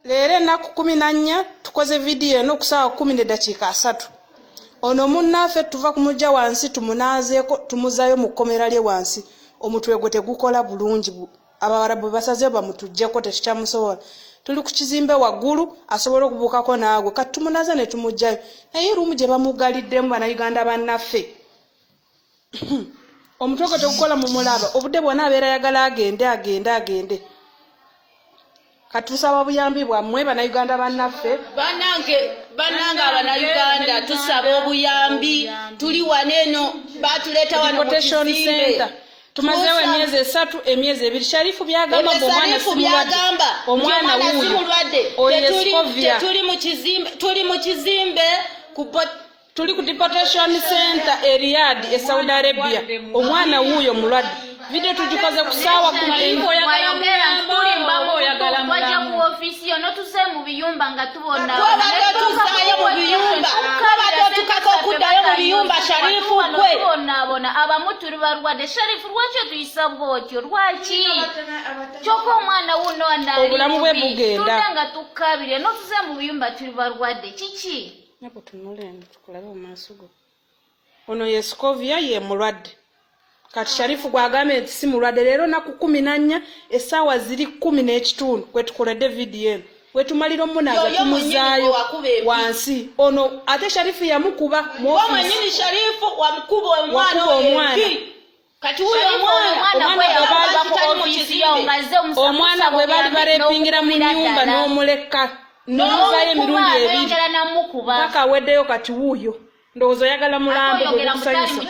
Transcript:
Leero ennaku 14 tukoze vidiyo eno ku ssaawa 10:03. Ono munnaffe tuva kumujja wansi tumunazeeko tumuzaayo mu kkomera lye wansi. Omutwe gwe tegukola bulungi. Abawarabu basazeyo bamutujjeko tekikyamusobola. Tuli ku kizimbe waggulu asobola okubuukako naagwe kati tumunaze ne tumujjayo. Naye ruumu gye bamugaliddemu bannayuganda bannaffe. Omutwe gwe tegukola mu mulaba obudde bwonna abeera ayagala agende. Katusaba buyambi bwammwe bannayuganda bannaffe. Bannange abannayuganda tusaba obuyambi. Tuli wano eno batuleeta wano mu kizimbe. Tumazeewo emyezi 3 emyezi 2. Sharifu byagamba omwana tuli mu kizimbe tuli ku deportation center e Riyadh e Saudi Arabia. Omwana wuuyo mulwadde. Video tujikoze ku ssaawa 10. Wajja ku ofisi yo notuse mu biyumba nga tubona Sharifu gwe bona abamu tuli balwadde. Sharifu lwaki tuyisa bwotyo lwaki kyoko omwana wuno anali obulamu bwe bugenda tutanga tukabire notuse mu biyumba tuli balwadde kiki nabo tunule tukulabe mu maaso go. Ono Yeskovia ye mulwadde kati Sharifu gwagambye nti si mulwadde. Leero naku 14 essaawa ziri 10 kwe tukoledde vidiyo eno wetumalira omunaga tumuzaayo wansi. Ono ate Sharifu yamukuba mu office. Sharifu wamukuba omwana kati huyo omwana gwe bali barepingira mu nyumba n'omuleka n'omuvayo emirundi 2 paka aweddeyo kati wuuyo ndowooza oyagala mulambo gwe gukusanyusa.